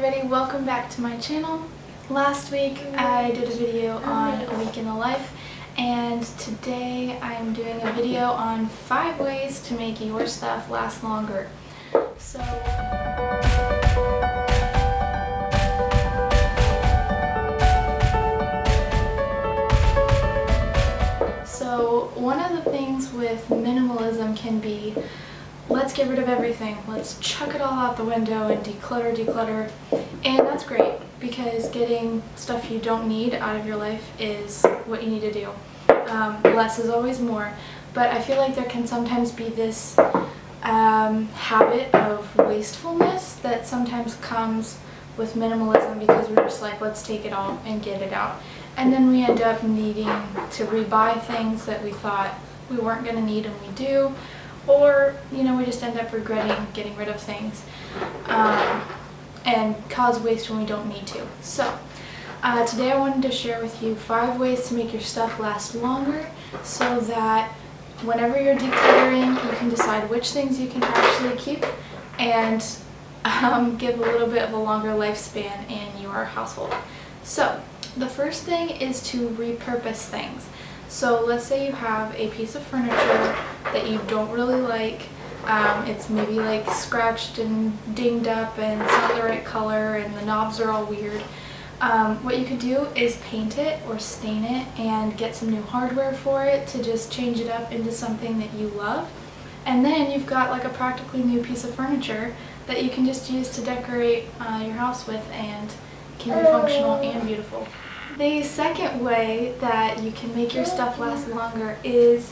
everybody, welcome back to my channel. Last week I did a video on a week in the life, and today I'm doing a video on 5 ways to make your stuff last longer. So one of the things with minimalism can be, let's get rid of everything. Let's chuck it all out the window and declutter. And that's great because getting stuff you don't need out of your life is what you need to do. Less is always more. But I feel like there can sometimes be this habit of wastefulness that sometimes comes with minimalism because we're just like, let's take it all and get it out. And then we end up needing to rebuy things that we thought we weren't going to need and we do. Or, you know, we just end up regretting getting rid of things and cause waste when we don't need to. So, today I wanted to share with you 5 ways to make your stuff last longer so that whenever you're decluttering, you can decide which things you can actually keep and give a little bit of a longer lifespan in your household. So, the first thing is to repurpose things. So let's say you have a piece of furniture that you don't really like. It's maybe like scratched and dinged up and it's not the right color and the knobs are all weird. What you could do is paint it or stain it and get some new hardware for it to just change it up into something that you love. And then you've got like a practically new piece of furniture that you can just use to decorate your house with and can be functional and beautiful. The second way that you can make your stuff last longer is,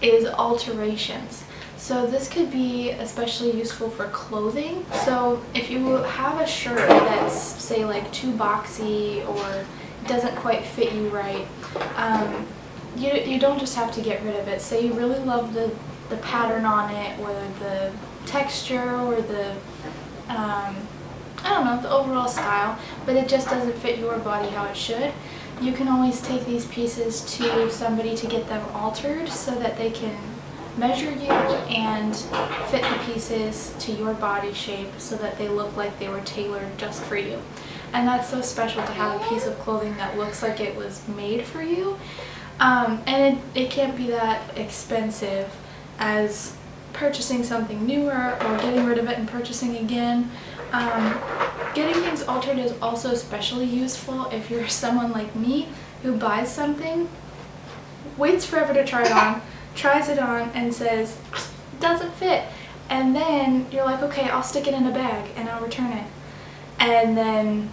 alterations. So this could be especially useful for clothing. So if you have a shirt that's, say, like too boxy or doesn't quite fit you right, you don't just have to get rid of it. Say you really love the pattern on it or the texture or the I don't know, the overall style, but it just doesn't fit your body how it should. You can always take these pieces to somebody to get them altered so that they can measure you and fit the pieces to your body shape so that they look like they were tailored just for you. And that's so special to have a piece of clothing that looks like it was made for you. And it can't be that expensive as purchasing something newer or getting rid of it and purchasing again. Getting things altered is also especially useful if you're someone like me who buys something, waits forever to try it on, tries it on and says, doesn't fit. And then you're like, okay, I'll stick it in a bag and I'll return it. And then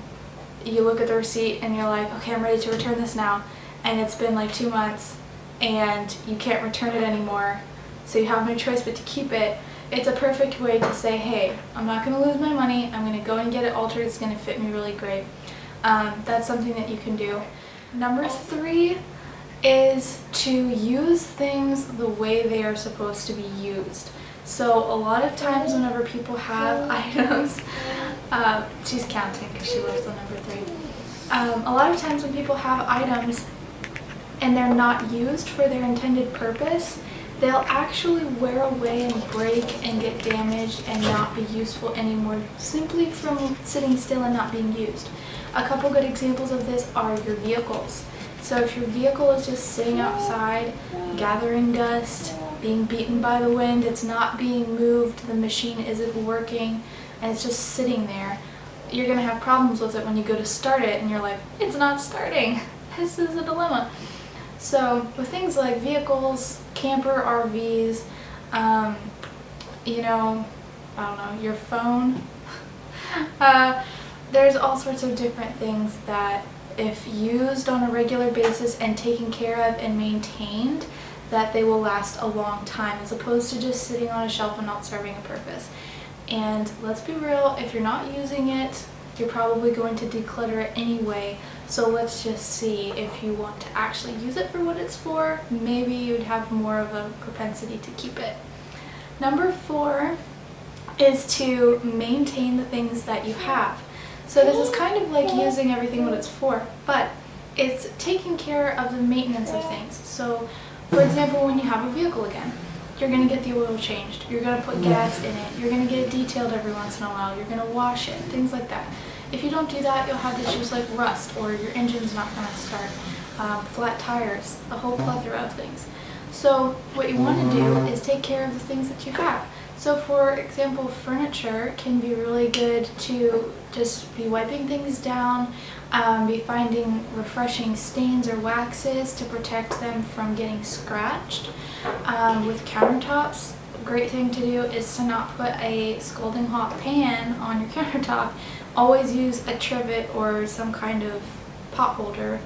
you look at the receipt and you're like, okay, I'm ready to return this now. And it's been like 2 months and you can't return it anymore. So you have no choice but to keep it. It's a perfect way to say, hey, I'm not going to lose my money, I'm going to go and get it altered, it's going to fit me really great. That's something that you can do. Number 3 is to use things the way they are supposed to be used. So a lot of times whenever people have items, she's counting because she loves the number 3. A lot of times when people have items and they're not used for their intended purpose, they'll actually wear away and break and get damaged and not be useful anymore simply from sitting still and not being used. A couple good examples of this are your vehicles. So if your vehicle is just sitting outside, gathering dust, being beaten by the wind, it's not being moved, the machine isn't working, and it's just sitting there, you're going to have problems with it when you go to start it and you're like, it's not starting. This is a dilemma. So with things like vehicles, camper, RVs, you know, I don't know, your phone, there's all sorts of different things that if used on a regular basis and taken care of and maintained, that they will last a long time as opposed to just sitting on a shelf and not serving a purpose. And let's be real, if you're not using it, you're probably going to declutter it anyway. So let's just see if you want to actually use it for what it's for. Maybe you'd have more of a propensity to keep it. Number 4 is to maintain the things that you have. So this is kind of like using everything what it's for, but it's taking care of the maintenance of things. So for example, when you have a vehicle again, you're going to get the oil changed, you're going to put gas in it, you're going to get it detailed every once in a while, you're going to wash it, things like that. If you don't do that, you'll have issues like rust, or your engine's not going to start, flat tires, a whole plethora of things. So what you want to do is take care of the things that you have. So for example, furniture can be really good to just be wiping things down, be finding refreshing stains or waxes to protect them from getting scratched. With countertops, a great thing to do is to not put a scalding hot pan on your countertop. Always use a trivet or some kind of pot holder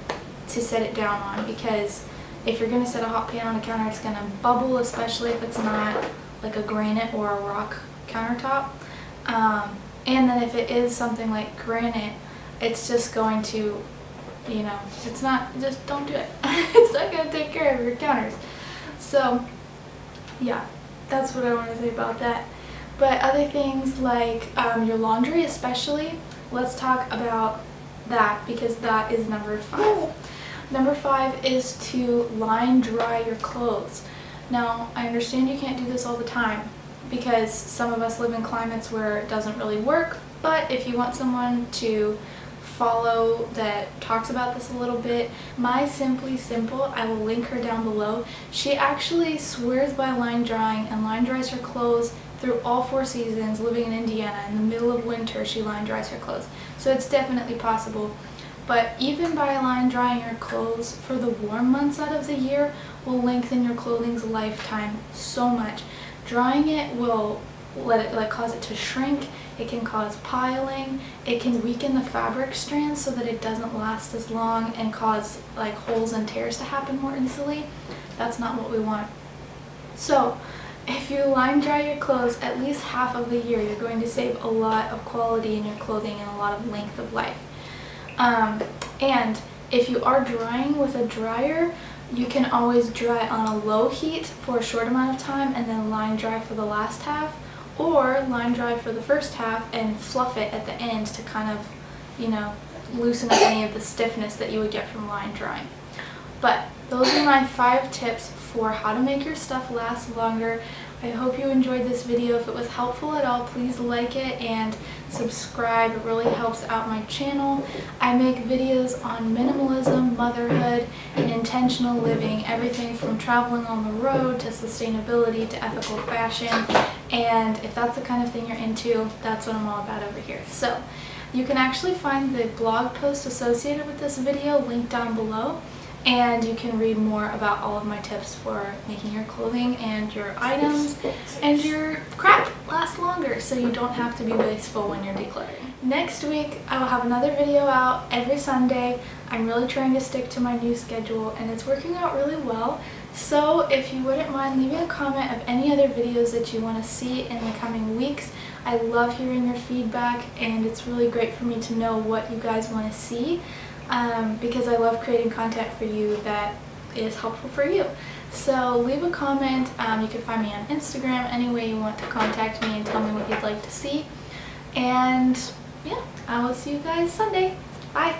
to set it down on, because if you're going to set a hot pan on a counter, it's going to bubble, especially if it's not like a granite or a rock countertop. And then if it is something like granite, it's just going to, you know, it's not, just don't do it. It's not going to take care of your counters. So yeah, that's what I want to say about that. But other things like your laundry especially, let's talk about that, because that is number 5. Number 5 is to line dry your clothes. Now, I understand you can't do this all the time, because some of us live in climates where it doesn't really work, but if you want someone to follow that talks about this a little bit, My Simply Simple, I will link her down below. She actually swears by line drying and line dries her clothes through all 4 seasons. Living in Indiana, in the middle of winter, she line dries her clothes. So it's definitely possible. But even by line drying your clothes for the warm months out of the year will lengthen your clothing's lifetime so much. Drying it will cause it to shrink. It can cause piling. It can weaken the fabric strands so that it doesn't last as long and cause like holes and tears to happen more easily. That's not what we want. So if you line dry your clothes at least half of the year, you're going to save a lot of quality in your clothing and a lot of length of life. And if you are drying with a dryer, you can always dry on a low heat for a short amount of time and then line dry for the last half, or line dry for the first half and fluff it at the end to kind of, you know, loosen up any of the stiffness that you would get from line drying. But those are my 5 tips for how to make your stuff last longer. I hope you enjoyed this video. If it was helpful at all, please like it and subscribe. It really helps out my channel. I make videos on minimalism, motherhood, and intentional living. Everything from traveling on the road to sustainability to ethical fashion. And if that's the kind of thing you're into, that's what I'm all about over here. So you can actually find the blog post associated with this video linked down below. And you can read more about all of my tips for making your clothing and your items and your crap last longer, so you don't have to be wasteful when you're decluttering. Next week, I will have another video out every Sunday. I'm really trying to stick to my new schedule, and it's working out really well. So if you wouldn't mind leaving a comment of any other videos that you want to see in the coming weeks. I love hearing your feedback, and it's really great for me to know what you guys want to see. Because I love creating content for you that is helpful for you. So leave a comment. You can find me on Instagram any way you want to contact me and tell me what you'd like to see. And yeah, I will see you guys Sunday. Bye!